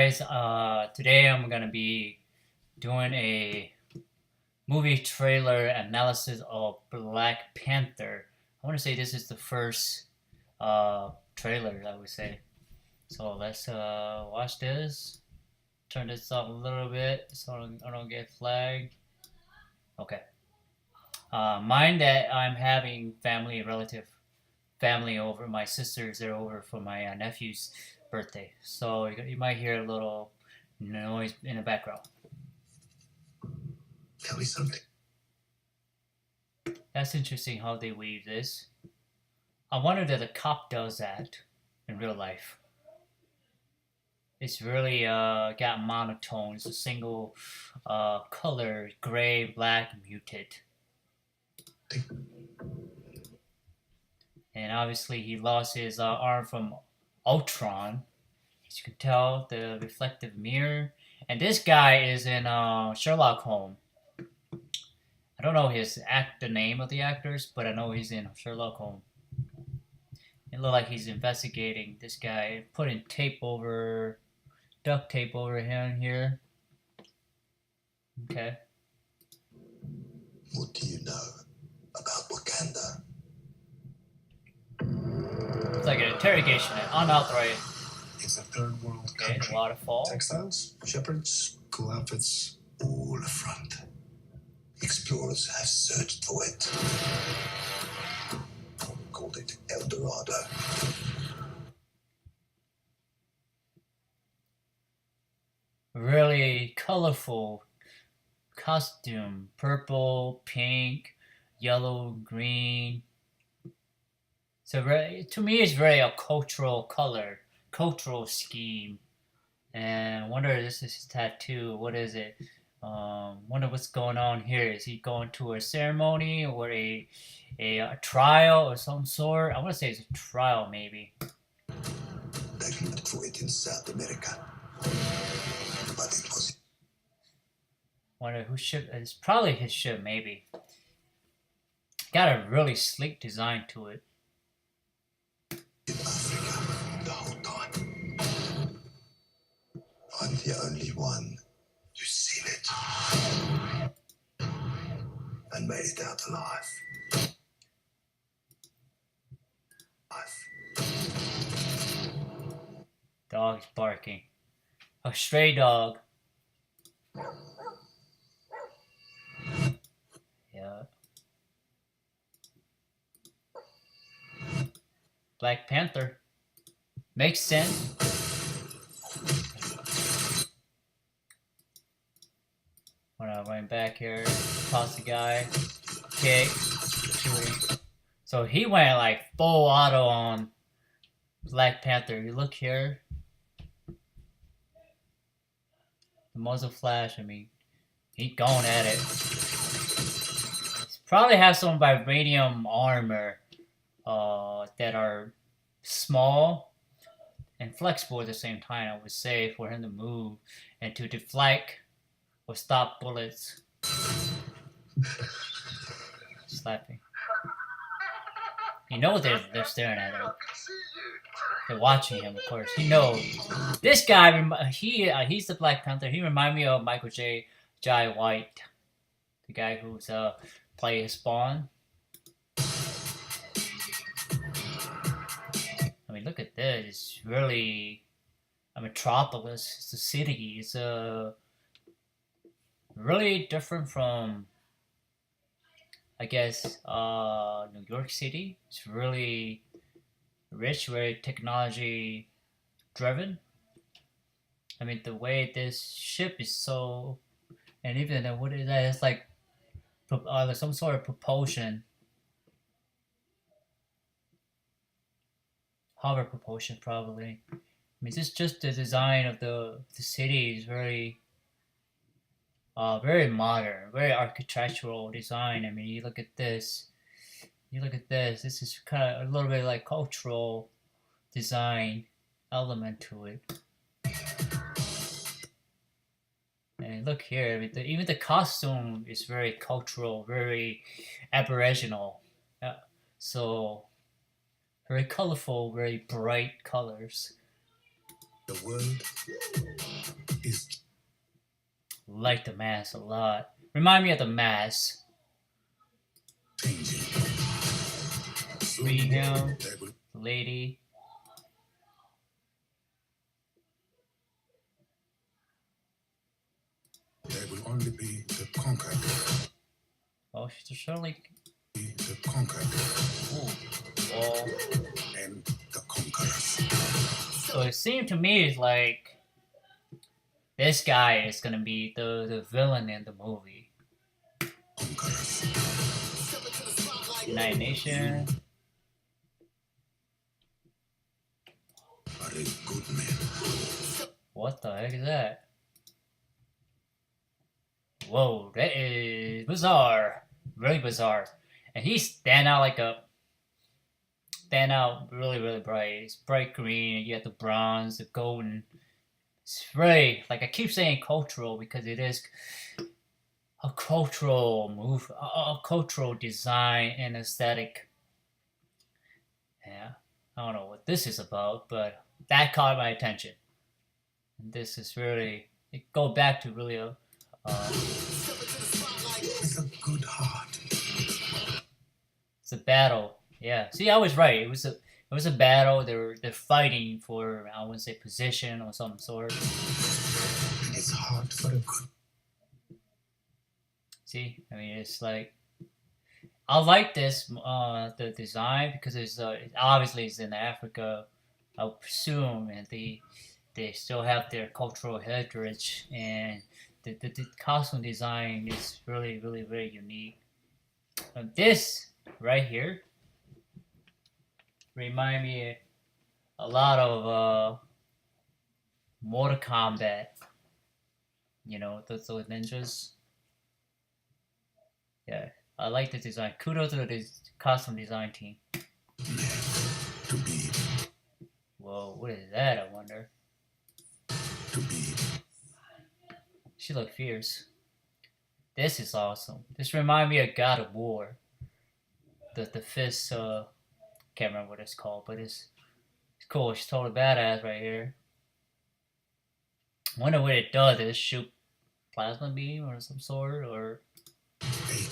guys, today I'm gonna be doing a movie trailer analysis of Black Panther. I want to say this is the first trailer, I would say. So let's watch this. Turn this up a little bit so I don't get flagged. Okay. Mind that I'm having family over. My sisters, they're over for my nephew's birthday. So you might hear a little noise in the background. Tell me something. That's interesting how they weave this. I wonder that a cop does that in real life. It's really got monotone. It's a single color, gray, black, muted. And obviously he lost his arm from Ultron. As you can tell, the reflective mirror. And this guy is in Sherlock Holmes. I don't know the name of the actors, but I know he's in Sherlock Holmes. It looks like he's investigating this guy, putting duct tape over him here. Okay. What do you know about Wakanda? It's like an interrogation, unauthorized. It's a third world Okay, country. waterfall. Textiles, shepherds, cool outfits, all front. Explorers have searched for it. Called it El Dorado. Really colorful costume. Purple, pink, yellow, green. So to me, it's very a cultural color, cultural scheme. And I wonder if this is his tattoo. What is it? Wonder what's going on here. Is he going to a ceremony or a trial or some sort? I want to say it's a trial, maybe. They looked for it in South America, but it was. Wonder whose ship? It's probably his ship, maybe. Got a really sleek design to it. In Africa the whole time. I'm the only one who's seen it and made it out alive. Dog's barking. A stray dog. Yeah. Black Panther. Makes sense. When I went back here, toss the guy, kick, shooting. So he went like full auto on Black Panther. You look here. The muzzle flash, I mean, he going at it. Probably have some vibranium armor that are small and flexible at the same time, I would say, for him to move and to deflect or stop bullets. Slapping. You know they're staring at him. They're watching him, of course. He knows. This guy, he's the Black Panther. He reminds me of Michael Jai White, the guy who's playing Spawn. I mean, look at this. It's really a metropolis. It's a city. It's really different from, I guess, New York City. It's really rich, very technology driven. I mean, the way this ship is so, and even what is that? It's like some sort of propulsion, hover propulsion, probably. I mean, this just the design of the city is very modern, very architectural design. I mean, you look at this. This is kind of a little bit like cultural design element to it. And look here, I mean, even the costume is very cultural, very aboriginal. So very colorful, very bright colors. The world like the mask a lot. Remind me of the mask. Free him, the lady. There will only be the conquered. Oh, she's surely. The conquered. Oh. And the conquerors. So it seemed to me it's like this guy is gonna be the villain in the movie. Conquerors. United Nation. Are a good man. What the heck is that? Whoa, that is bizarre. Really bizarre. And he stand out really bright. It's bright green, and you have the bronze, the golden. It's really, like I keep saying cultural because it is a cultural move, a cultural design and aesthetic. Yeah, I don't know what this is about, but that caught my attention. And this is really, it go back to really a. With a good heart. It's a battle. Yeah. See, I was right. It was a battle. They're fighting for, I wouldn't say position or some sort. And it's hard for a good. See, I mean, it's like I like this the design because it's obviously it's in Africa, I would presume, and they still have their cultural heritage, and the costume design is really very unique. This right here remind me a lot of Mortal Kombat. You know, those ninjas. Yeah, I like the design. Kudos to the costume design team. To be. Whoa, what is that? I wonder. To be. She look fierce. This is awesome. This remind me of God of War. The fist. Can't remember what it's called, but it's cool. She's totally badass right here. Wonder what it does. Does it shoot plasma beam or some sort, or? A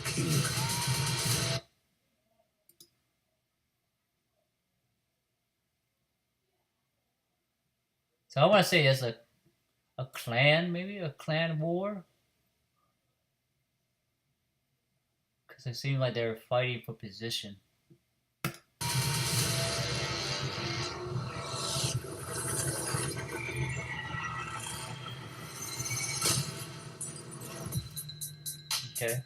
king. So I want to say it's a clan, maybe a clan war, because it seemed like they were fighting for position. Okay.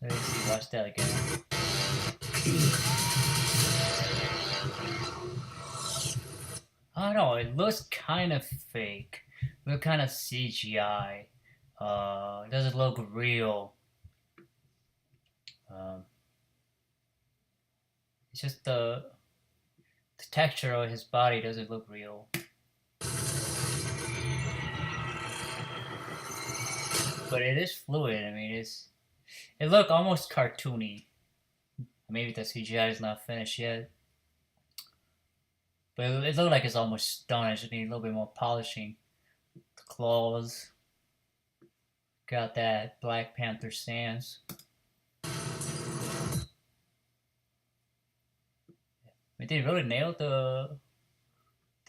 Let me see. Watch that again. I don't know. It looks kind of fake. It looks kind of CGI. It doesn't look real. It's just the texture of his body doesn't look real. But it is fluid. I mean, it looked almost cartoony. Maybe the CGI is not finished yet. But it looked like it's almost done. I just need a little bit more polishing. The claws. Got that Black Panther stance. They did really nail the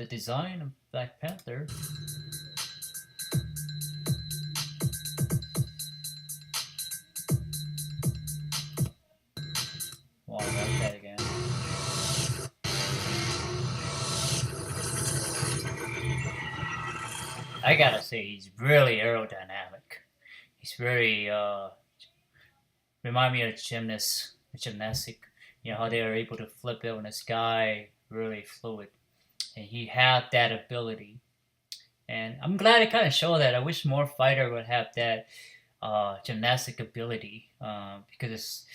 design of Black Panther. Wow, I like that again. I gotta say, he's really aerodynamic. He's very remind me of gymnastic. You know how they are able to flip it in the sky, really fluid, and he had that ability. And I'm glad it kind of showed that. I wish more fighter would have that gymnastic ability because it's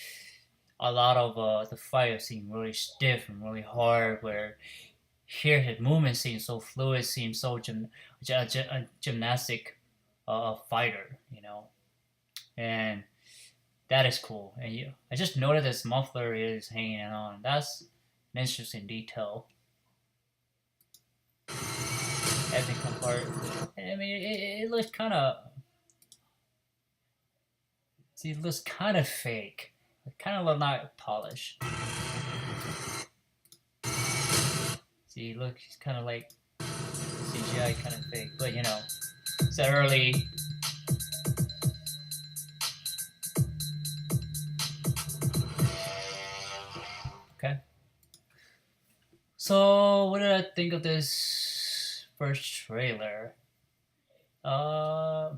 a lot of the fighters seem really stiff and really hard. Where here his movement seems so fluid, seems so gymnastic fighter, you know, and that is cool. And I just noticed this muffler is hanging on. That's an interesting detail. technical part. I mean, it looks kind of. See, it looks kind of fake. Kind of not polished. See, look, he's kind of like CGI, kind of fake. But you know, it's that early. Okay. So, what did I think of this first trailer? Uh,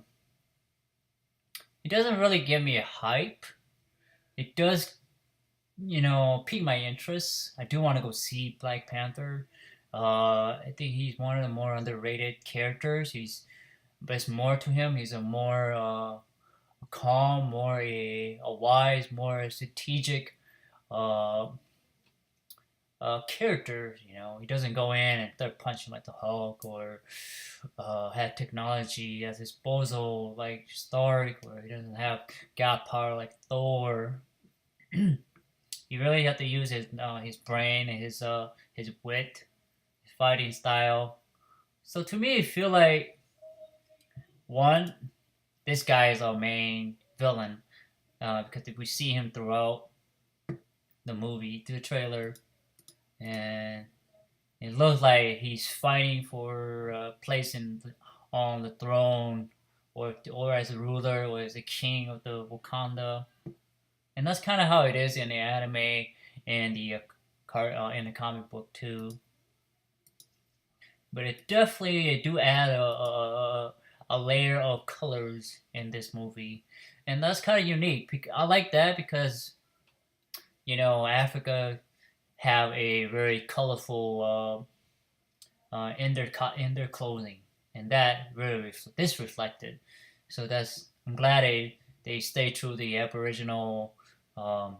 it doesn't really give me a hype. It does, you know, pique my interest. I do want to go see Black Panther. I think he's one of the more underrated characters. There's more to him. He's a more calm, more a wise, more strategic uh, character. You know, he doesn't go in and start punching like the Hulk or have technology at his disposal like Stark, or he doesn't have god power like Thor. You really have to use his brain and his wit, his fighting style. So to me, I feel like one, this guy is our main villain because if we see him throughout the movie, through the trailer, and it looks like he's fighting for a place on the throne, or as a ruler, or as a king of the Wakanda, and that's kind of how it is in the anime and in the comic book too. But it definitely do add a layer of colors in this movie, and that's kind of unique. I like that because you know Africa have a very colorful in their clothing, and that really this reflected. So I'm glad they stay true to the Aboriginal um,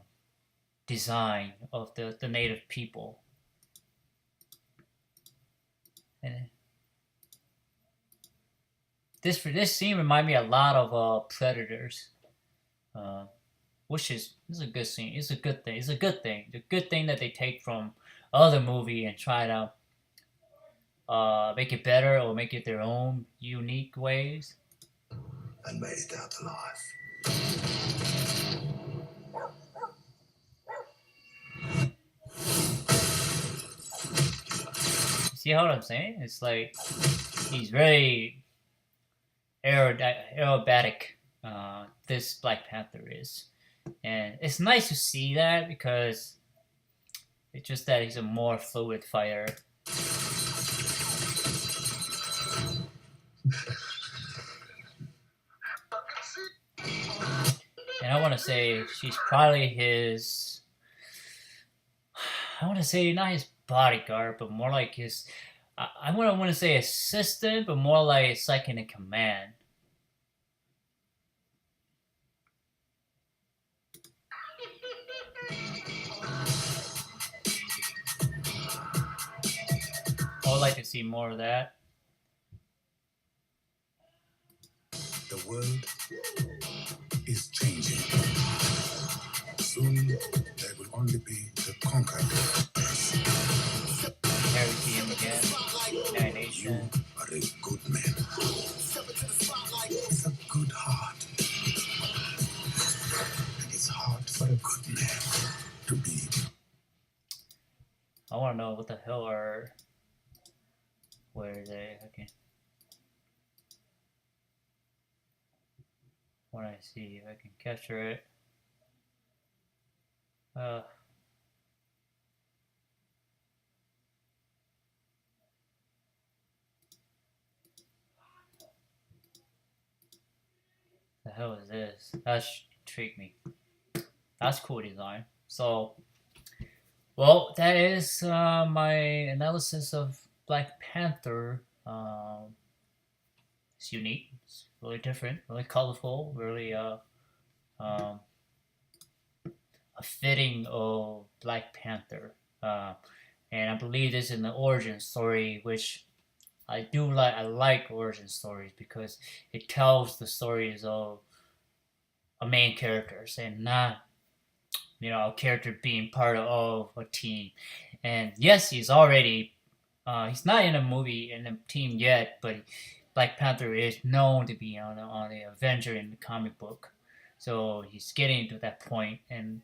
design of the native people. And this scene remind me a lot of Predators, uh, which is a good scene. It's a good thing. It's a good thing. The good thing that they take from other movie and try to make it better or make it their own unique ways. And made it out alive. See what I'm saying? It's like he's very aerobatic. This Black Panther is, and it's nice to see that because it's just that he's a more fluid fighter. And I want to say she's probably his. I want to say not his bodyguard, but more like his. I want to say assistant, but more like second in command. I would like to see more of that. The world is changing. Soon there will only be the conquered. Here we see him again. Animation. You are a good man. With a good heart. And it's hard for a good man to be. I want to know what the hell are. Where is it? Okay. Want to see if I can capture it. The hell is this? That intrigued me. That's cool design. So, well, that is my analysis of Black Panther. It's unique. It's really different, really colorful, really a fitting of Black Panther. And I believe this is an origin story, which I do like. I like origin stories because it tells the stories of a main characters and not a character being part of a team. And yes, he's already He's not in a movie in the team yet, but Black Panther is known to be on the Avenger in the comic book, so he's getting to that point. And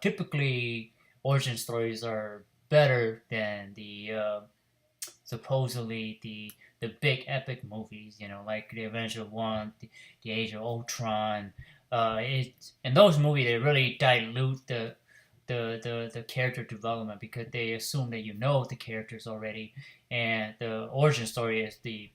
typically, origin stories are better than the supposedly the big epic movies. You know, like the Avenger One, the Age of Ultron. In those movies they really dilute the character development because they assume that you know the characters already, and the origin story is the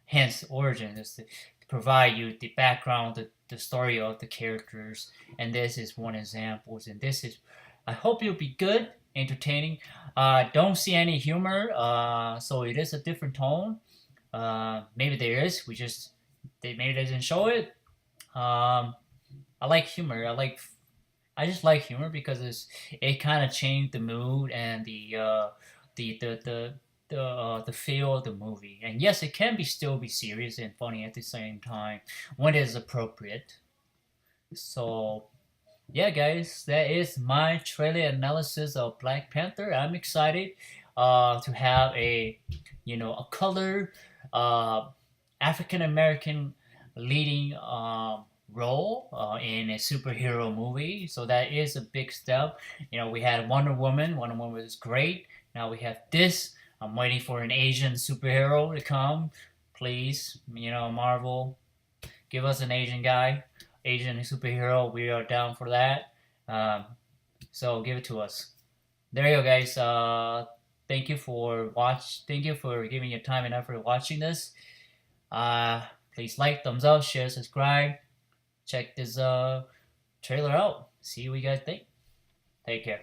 hence origin is to provide you the background, the story of the characters, and this is one example. And this is, I hope it'll be good, entertaining. Don't see any humor, so it is a different tone. Maybe there is. They maybe they didn't show it. I like humor. I just like humor because it kind of changed the mood and the the the the feel of the movie. And yes, it can be still be serious and funny at the same time when it is appropriate. So yeah, guys, that is my trailer analysis of Black Panther. I'm excited to have a color uh, African American leading role in a superhero movie. So that is a big step. You know, we had Wonder Woman. Wonder Woman was great. Now we have this. I'm waiting for an Asian superhero to come. Please, Marvel, give us an Asian guy, Asian superhero. We are down for that. Um, so give it to us. There you go, guys. Thank you for watch. Thank you for giving your time and effort watching this. Uh, Please like, thumbs up, share, subscribe. Check this trailer out. See what you guys think. Take care.